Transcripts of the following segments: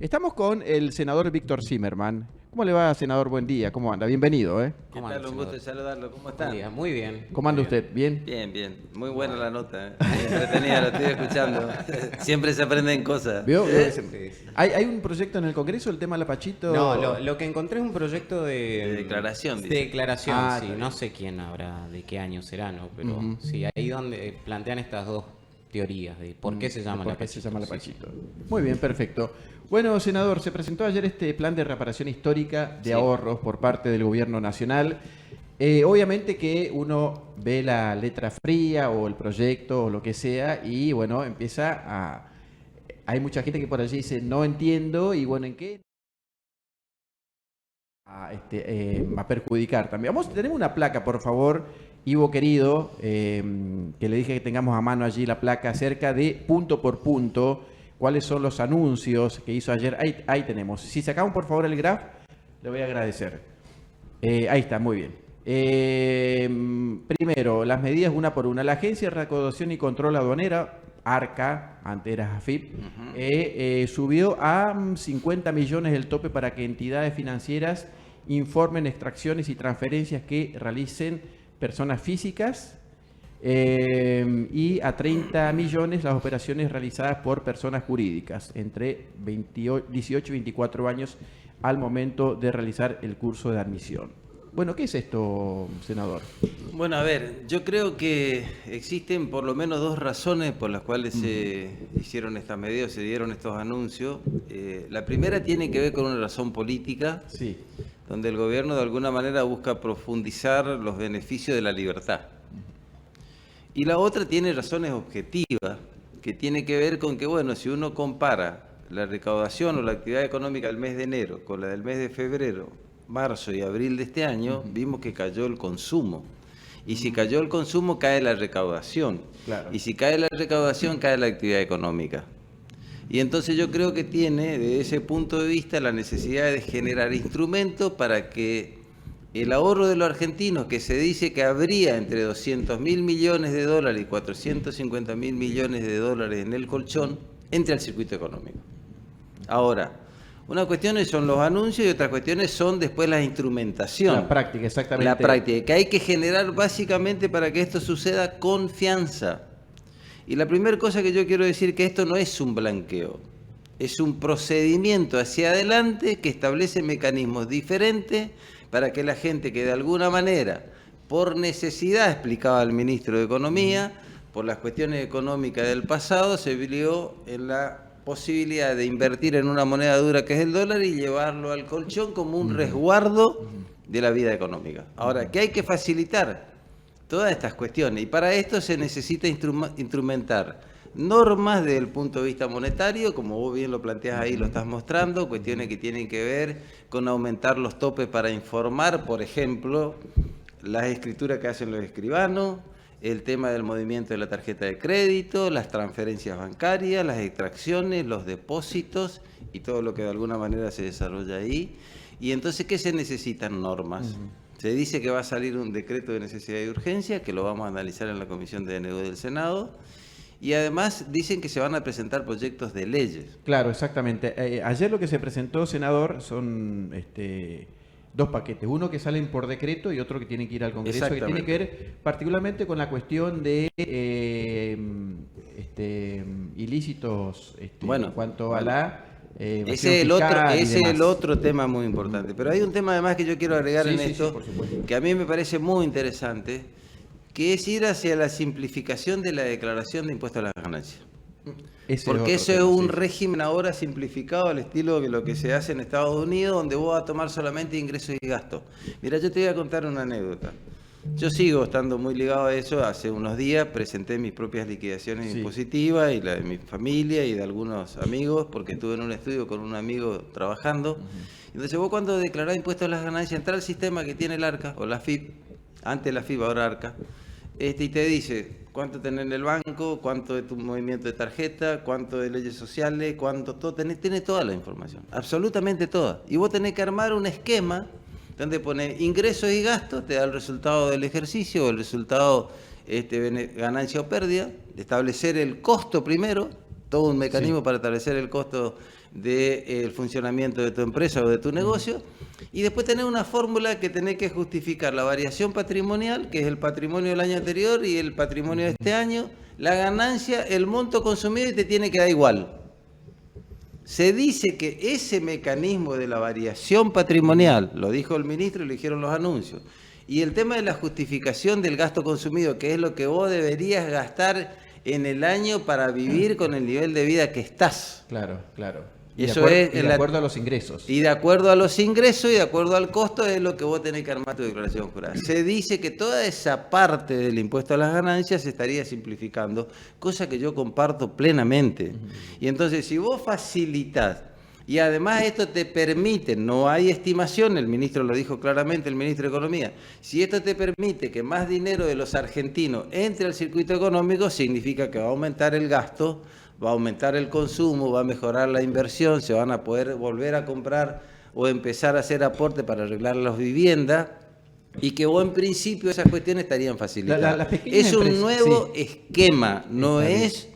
Estamos con el senador Víctor Zimmerman. ¿Cómo le va, senador? Buen día. ¿Cómo anda? Bienvenido, ¿eh? ¿Qué tal? Un gusto de saludarlo. ¿Cómo está? Buen día. Muy bien. ¿Cómo anda Muy bien. usted? ¿Bien? Bien, bien. Muy buena la nota. Muy entretenida, lo estoy escuchando. Siempre se aprenden cosas. ¿Vio? Sí, sí. ¿Hay un proyecto en el Congreso, el tema Lapachito? No, lo que encontré es un proyecto De declaración, De dice. declaración, Ah, sí. está No sé quién habrá, de qué año será, ¿no? Pero Ujú. sí, ahí donde plantean estas dos teorías de por qué se llama ¿Por qué se Lapachito. llama Sí, Lapachito? Muy bien, perfecto. Bueno, senador, se presentó ayer este plan de reparación histórica de Sí. ahorros por parte del gobierno nacional. Obviamente que uno ve la letra fría o el proyecto o lo que sea y bueno, empieza a... Hay mucha gente que por allí dice, no entiendo y bueno, ¿en qué? Va a perjudicar también. Tenemos una placa, por favor, Ivo querido, que le dije que tengamos a mano allí la placa acerca de punto por punto, cuáles son los anuncios que hizo ayer. Ahí tenemos. Si sacamos por favor el graph, le voy a agradecer. Ahí está, muy bien. Primero, las medidas una por una. La Agencia de Recaudación y Control Aduanera, ARCA, antes era AFIP, subió a 50 millones el tope para que entidades financieras informen extracciones y transferencias que realicen personas físicas y a 30 millones las operaciones realizadas por personas jurídicas entre 18 y 24 años al momento de realizar el curso de admisión. Bueno, ¿qué es esto, senador? Bueno, a ver, yo creo que existen por lo menos dos razones por las cuales se hicieron estas medidas, se dieron estos anuncios. La primera tiene que ver con una razón política, Sí. donde el gobierno de alguna manera busca profundizar los beneficios de la libertad. Y la otra tiene razones objetivas, que tiene que ver con que, bueno, si uno compara la recaudación o la actividad económica del mes de enero con la del mes de febrero, marzo y abril de este año, vimos que cayó el consumo. Y si cayó el consumo, cae la recaudación. Claro. Y si cae la recaudación, cae la actividad económica. Y entonces yo creo que tiene, desde ese punto de vista, la necesidad de generar instrumentos para que el ahorro de los argentinos, que se dice que habría entre 200.000 millones de dólares y 450.000 millones de dólares en el colchón, entre al circuito económico. Ahora, una cuestión son los anuncios y otras cuestiones son después la instrumentación. La práctica, exactamente. La práctica, que hay que generar básicamente para que esto suceda confianza. Y la primera cosa que yo quiero decir que esto no es un blanqueo, es un procedimiento hacia adelante que establece mecanismos diferentes para que la gente que de alguna manera, por necesidad, explicaba el ministro de Economía, por las cuestiones económicas del pasado, se vio en la posibilidad de invertir en una moneda dura que es el dólar y llevarlo al colchón como un resguardo de la vida económica. Ahora, que hay que facilitar todas estas cuestiones y para esto se necesita instrumentar normas desde el punto de vista monetario, como vos bien lo planteás ahí, lo estás mostrando, cuestiones que tienen que ver con aumentar los topes para informar, por ejemplo, las escrituras que hacen los escribanos, el tema del movimiento de la tarjeta de crédito, las transferencias bancarias, las extracciones, los depósitos y todo lo que de alguna manera se desarrolla ahí. Y entonces, ¿qué se necesitan? Normas. Se dice que va a salir un decreto de necesidad y urgencia, que lo vamos a analizar en la Comisión de DNU del Senado. Y además dicen que se van a presentar proyectos de leyes. Claro, exactamente. Ayer lo que se presentó, senador, son dos paquetes. Uno que salen por decreto y otro que tiene que ir al Congreso, que tiene que ver particularmente con la cuestión de ilícitos Bueno, en cuanto a la... ese es el otro tema muy importante. Pero hay un tema además que yo quiero agregar en esto, por supuesto. que a mí me parece muy interesante, que es ir hacia la simplificación de la declaración de impuestos a las ganancias. Porque eso es un régimen ahora simplificado al estilo de lo que se hace en Estados Unidos, donde vos vas a tomar solamente ingresos y gastos. Mira, yo te voy a contar una anécdota. Yo sigo estando muy ligado a eso. Hace unos días presenté mis propias liquidaciones impositivas y la de mi familia y de algunos amigos, porque estuve en un estudio con un amigo trabajando. Entonces vos cuando declarás impuestos a las ganancias, entra al sistema que tiene el ARCA o la FIP, antes la FIP, ahora ARCA, y te dice cuánto tenés en el banco, cuánto de tu movimiento de tarjeta, cuánto de leyes sociales, cuánto todo, tenés toda la información, absolutamente toda. Y vos tenés que armar un esquema donde pone ingresos y gastos, te da el resultado del ejercicio, el resultado ganancia o pérdida, establecer el costo primero, todo un mecanismo para establecer el costo del funcionamiento de tu empresa o de tu negocio, y después tenés una fórmula que tenés que justificar la variación patrimonial, que es el patrimonio del año anterior y el patrimonio de este año, la ganancia, el monto consumido, y te tiene que dar igual. Se dice que ese mecanismo de la variación patrimonial, lo dijo el ministro y lo dijeron los anuncios, y el tema de la justificación del gasto consumido, que es lo que vos deberías gastar en el año para vivir con el nivel de vida que estás. Claro, claro. Y Eso de, es de acuerdo a los ingresos. Y de acuerdo a los ingresos y de acuerdo al costo es lo que vos tenés que armar tu declaración jurada. Se dice que toda esa parte del impuesto a las ganancias se estaría simplificando, cosa que yo comparto plenamente. Y entonces, si vos facilitas, y además esto te permite, no hay estimación, el ministro lo dijo claramente, el ministro de Economía, si esto te permite que más dinero de los argentinos entre al circuito económico, significa que va a aumentar el gasto, va a aumentar el consumo, va a mejorar la inversión, se van a poder volver a comprar o empezar a hacer aporte para arreglar las viviendas, y que vos en principio esas cuestiones estarían facilitadas. Es un nuevo esquema, no es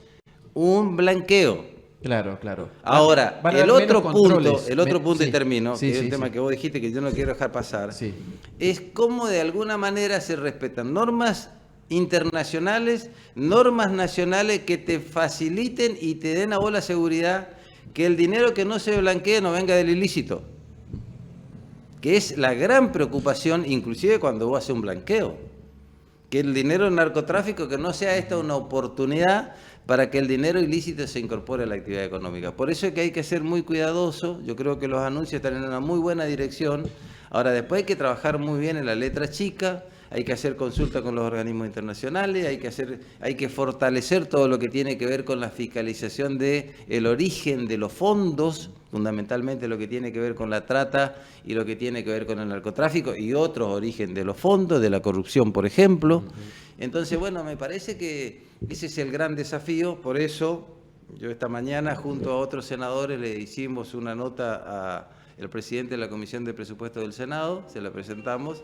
un blanqueo. Claro, claro. Ahora, el otro punto, y termino, sí, que es sí, el tema sí. que vos dijiste que yo no quiero dejar pasar, Sí. es cómo de alguna manera se respetan normas internacionales, normas nacionales que te faciliten y te den a vos la seguridad que el dinero que no se blanquee no venga del ilícito, que es la gran preocupación, inclusive cuando vos haces un blanqueo, que el dinero del narcotráfico, que no sea esta una oportunidad para que el dinero ilícito se incorpore a la actividad económica. Por eso es que hay que ser muy cuidadoso. Yo creo que los anuncios están en una muy buena dirección. Ahora, después hay que trabajar muy bien en la letra chica, hay que hacer consulta con los organismos internacionales, hay que fortalecer todo lo que tiene que ver con la fiscalización del origen de los fondos, fundamentalmente lo que tiene que ver con la trata y lo que tiene que ver con el narcotráfico y otros orígenes de los fondos, de la corrupción, por ejemplo. Entonces, bueno, me parece que ese es el gran desafío. Por eso, yo esta mañana, junto a otros senadores, le hicimos una nota al presidente de la Comisión de Presupuestos del Senado, se la presentamos,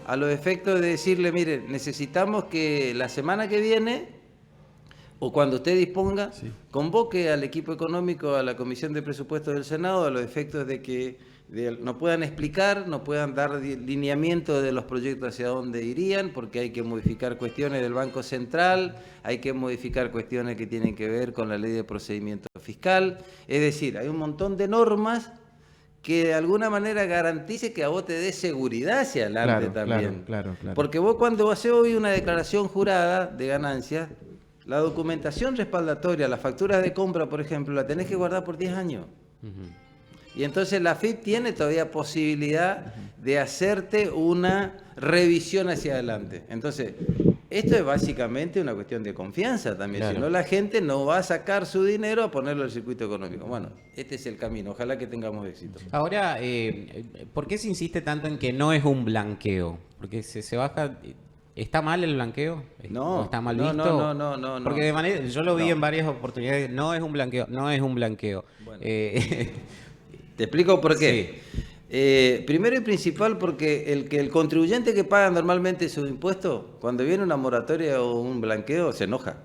a los efectos de decirle, mire, necesitamos que la semana que viene, o cuando usted disponga, Sí. convoque al equipo económico a la Comisión de Presupuestos del Senado a los efectos de que nos puedan explicar, nos puedan dar lineamiento de los proyectos hacia dónde irían, porque hay que modificar cuestiones del Banco Central, hay que modificar cuestiones que tienen que ver con la Ley de Procedimiento Fiscal. Es decir, hay un montón de normas que de alguna manera garantice que a vos te dé seguridad hacia adelante también. Claro. Porque vos cuando haces hoy una declaración jurada de ganancias, la documentación respaldatoria, las facturas de compra, por ejemplo, la tenés que guardar por 10 años. Y entonces la AFIP tiene todavía posibilidad de hacerte una revisión hacia adelante. Entonces, esto es básicamente una cuestión de confianza también. Claro. Si no, la gente no va a sacar su dinero a ponerlo al circuito económico. Bueno, este es el camino. Ojalá que tengamos éxito. Ahora, ¿por qué se insiste tanto en que no es un blanqueo? Porque se baja... ¿Está mal el blanqueo? No, ¿O está mal no, visto? no. Porque de manera, yo lo vi No. en varias oportunidades, no es un blanqueo, no es un blanqueo. Bueno. Te explico por qué. Primero y principal porque el contribuyente que paga normalmente sus impuestos, cuando viene una moratoria o un blanqueo, se enoja.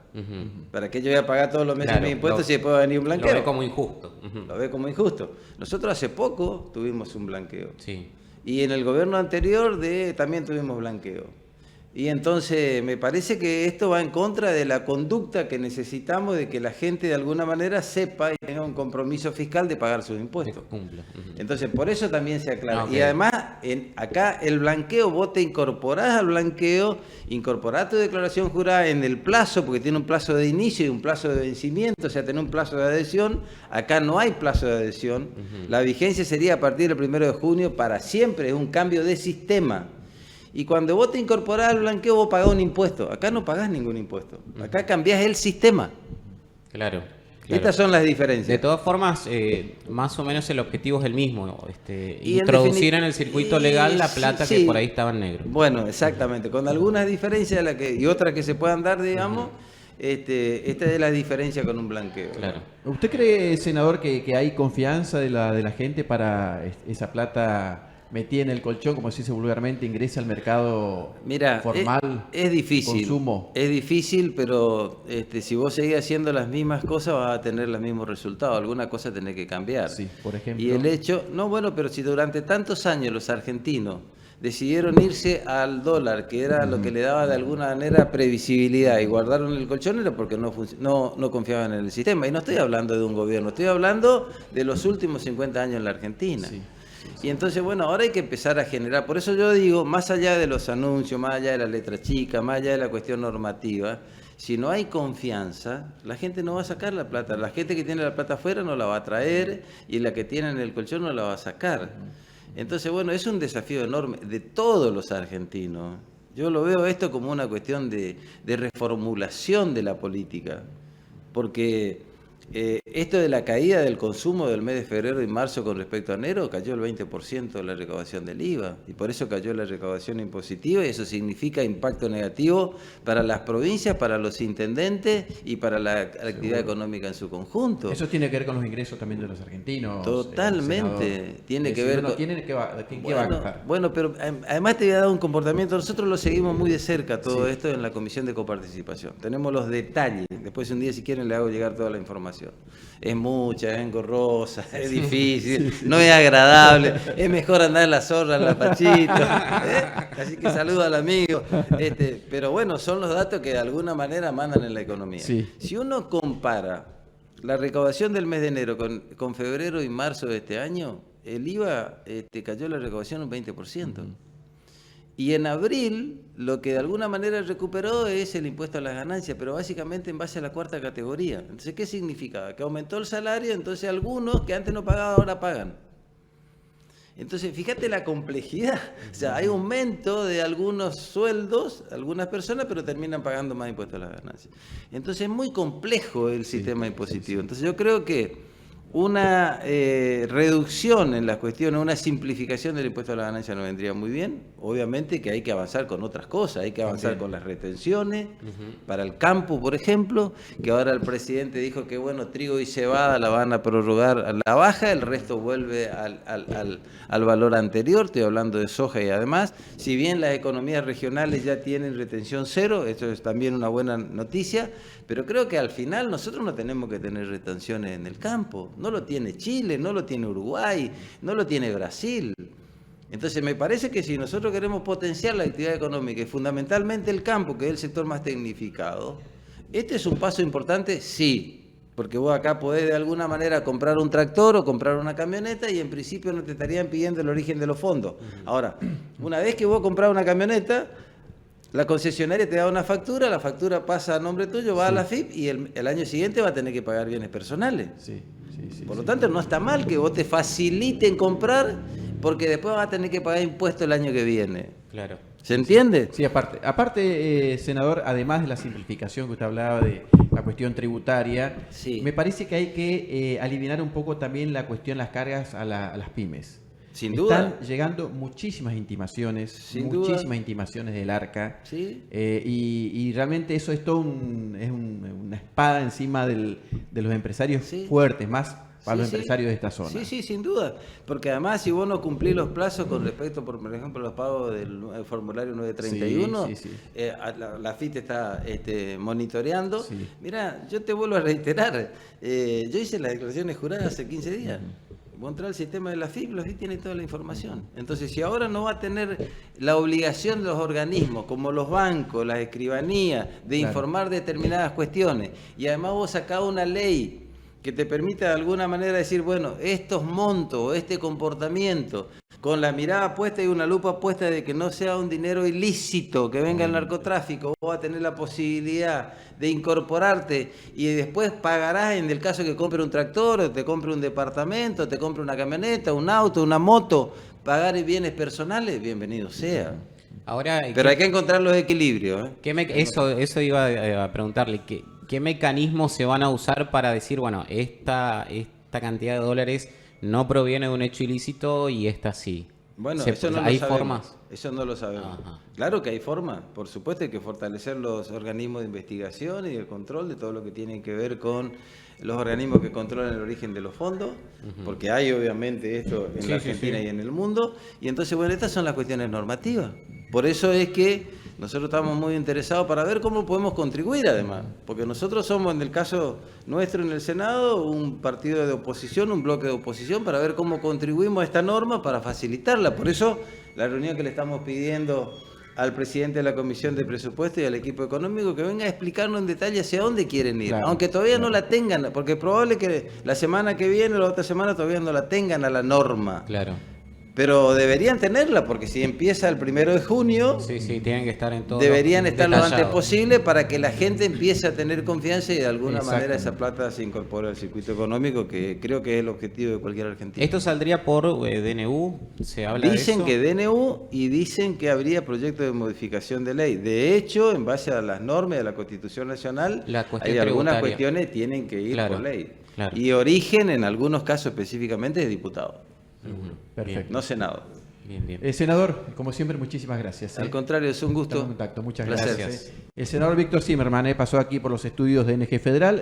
¿Para qué yo voy a pagar todos los meses Claro, mis impuestos si después va a venir un Lo blanqueo? ve como injusto. Lo ve como injusto. Nosotros hace poco tuvimos un blanqueo. Sí. Y en el gobierno anterior también tuvimos blanqueo. Y entonces me parece que esto va en contra de la conducta que necesitamos de que la gente de alguna manera sepa y tenga un compromiso fiscal de pagar sus impuestos. Cumple. Entonces, por eso también se aclara. Ok. Y además, acá el blanqueo, vos te incorporás al blanqueo, incorporás tu declaración jurada en el plazo, porque tiene un plazo de inicio y un plazo de vencimiento, o sea, tiene un plazo de adhesión. Acá no hay plazo de adhesión. La vigencia sería a partir del 1 de junio para siempre, es un cambio de sistema. Y cuando vos te incorporás al blanqueo, vos pagás un impuesto. Acá no pagás ningún impuesto. Acá cambiás el sistema. Claro. Estas son las diferencias. De todas formas, más o menos el objetivo es el mismo, Y en introducir en el circuito legal la plata sí. que por ahí estaba en negro. Bueno, exactamente, con algunas diferencias y otras que se puedan dar, digamos, esta es la diferencia con un blanqueo. Claro. ¿Usted cree, senador, que hay confianza de la gente para esa plata metí en el colchón, como se dice vulgarmente, ingrese al mercado formal. Es difícil. Consumo. Es difícil, pero si vos seguís haciendo las mismas cosas vas a tener los mismos resultados. Alguna cosa tenés que cambiar. Sí, por ejemplo. Y el hecho, no, bueno, pero si durante tantos años los argentinos decidieron irse al dólar, que era lo que le daba de alguna manera previsibilidad, y guardaron el colchón, era porque no confiaban en el sistema. Y no estoy hablando de un gobierno, estoy hablando de los últimos 50 años en la Argentina. Sí. Y entonces, bueno, ahora hay que empezar a generar, por eso yo digo, más allá de los anuncios, más allá de la letra chica, más allá de la cuestión normativa, si no hay confianza, la gente no va a sacar la plata. La gente que tiene la plata afuera no la va a traer y la que tiene en el colchón no la va a sacar. Entonces, bueno, es un desafío enorme de todos los argentinos. Yo lo veo esto como una cuestión de reformulación de la política, porque esto de la caída del consumo del mes de febrero y marzo con respecto a enero cayó el 20% de la recaudación del IVA y por eso cayó la recaudación impositiva y eso significa impacto negativo para las provincias, para los intendentes y para la actividad económica en su conjunto. Eso tiene que ver con los ingresos también de los argentinos. Totalmente, tiene que ver con... ¿Quién va a gastar? Bueno, pero además te voy a dar un comportamiento, nosotros lo seguimos muy de cerca todo esto en la Comisión de Coparticipación, tenemos los detalles, después un día si quieren le hago llegar toda la información. Es mucha, es engorrosa, es difícil, no es agradable, es mejor andar en la zorra, en la Pachito, así que saludo al amigo. Pero bueno, son los datos que de alguna manera mandan en la economía. Sí. Si uno compara la recaudación del mes de enero con febrero y marzo de este año, el IVA cayó la recaudación un 20%. Y en abril, lo que de alguna manera recuperó es el impuesto a las ganancias, pero básicamente en base a la cuarta categoría. Entonces, ¿qué significaba? Que aumentó el salario, entonces algunos que antes no pagaban ahora pagan. Entonces, fíjate la complejidad. O sea, hay aumento de algunos sueldos, algunas personas, pero terminan pagando más impuestos a las ganancias. Entonces, es muy complejo el sistema impositivo. Entonces, yo creo que una reducción en las cuestiones, una simplificación del impuesto a la ganancia nos vendría muy bien. Obviamente que hay que avanzar con otras cosas, hay que avanzar con las retenciones, para el campo, por ejemplo, que ahora el presidente dijo que, bueno, trigo y cebada la van a prorrogar a la baja, el resto vuelve al valor anterior, estoy hablando de soja y además, si bien las economías regionales ya tienen retención cero, esto es también una buena noticia, pero creo que al final nosotros no tenemos que tener retenciones en el campo. No lo tiene Chile, no lo tiene Uruguay, no lo tiene Brasil. Entonces me parece que si nosotros queremos potenciar la actividad económica y fundamentalmente el campo, que es el sector más tecnificado, este es un paso importante, sí, porque vos acá podés de alguna manera comprar un tractor o comprar una camioneta y en principio no te estarían pidiendo el origen de los fondos. Ahora, una vez que vos comprás una camioneta, la concesionaria te da una factura, la factura pasa a nombre tuyo, va a la AFIP y el año siguiente va a tener que pagar bienes personales. Por lo tanto, no está mal que vos te faciliten comprar porque después vas a tener que pagar impuestos el año que viene. Claro. ¿Se entiende? Sí, aparte, senador, además de la simplificación que usted hablaba de la cuestión tributaria, me parece que hay que aliviar un poco también la cuestión, las cargas a las pymes. Sin duda. Están llegando muchísimas intimaciones del ARCA. ¿Sí? Y realmente eso es todo una espada encima de los empresarios fuertes, más para los empresarios de esta zona. Sí, sin duda. Porque además, si vos no cumplís los plazos con respecto, por ejemplo, a los pagos del formulario 931, la FIT está monitoreando. Mira, yo te vuelvo a reiterar, yo hice las declaraciones juradas hace 15 días. Vos entrar al sistema de la FIP tiene toda la información. Entonces, si ahora no va a tener la obligación de los organismos, como los bancos, las escribanías, de informar determinadas cuestiones, y además vos sacás una ley que te permita de alguna manera decir, bueno, estos montos, este comportamiento, con la mirada puesta y una lupa puesta de que no sea un dinero ilícito, que venga el narcotráfico, vos vas a tener la posibilidad de incorporarte y después pagarás en el caso que compre un tractor, o te compre un departamento, te compre una camioneta, un auto, una moto, pagar bienes personales, bienvenido sea. Ahora, pero hay que encontrar los equilibrios. Eso iba a preguntarle, ¿qué mecanismos se van a usar para decir, bueno, esta cantidad de dólares no proviene de un hecho ilícito y esta sí? Bueno, Se- eso no ¿hay lo sabemos. formas? Eso no lo sabemos. Ajá. Claro que hay formas. Por supuesto hay que fortalecer los organismos de investigación y el control de todo lo que tiene que ver con los organismos que controlan el origen de los fondos, porque hay obviamente esto en la Argentina y en el mundo. Y entonces, bueno, estas son las cuestiones normativas. Por eso es que nosotros estamos muy interesados para ver cómo podemos contribuir además, porque nosotros somos, en el caso nuestro en el Senado, un partido de oposición, un bloque de oposición, para ver cómo contribuimos a esta norma para facilitarla. Por eso la reunión que le estamos pidiendo al presidente de la Comisión de Presupuesto y al equipo económico que venga a explicarnos en detalle hacia dónde quieren ir, Claro, aunque todavía claro. no la tengan, porque es probable que la semana que viene o la otra semana todavía no la tengan a la norma. Claro. Pero deberían tenerla, porque si empieza el 1 de junio, Sí, tienen que estar en todo. deberían estar lo antes detallado. posible para que la gente empiece a tener confianza y de alguna manera Exactamente. esa plata se incorpore al circuito económico, que creo que es el objetivo de cualquier argentino. ¿Esto saldría por DNU? ¿Se habla Dicen de eso? que DNU y dicen que habría proyecto de modificación de ley. De hecho, en base a las normas de la Constitución Nacional, La cuestión hay algunas tributaria. cuestiones que tienen que ir Claro, por ley. claro. Y origen, en algunos casos específicamente, de diputado, Perfecto. no senado. Bien. Senador, como siempre, muchísimas gracias. Al contrario, es un gusto. Estamos en contacto. Muchas Placer. gracias. El senador Víctor Zimmerman pasó aquí por los estudios de NG Federal.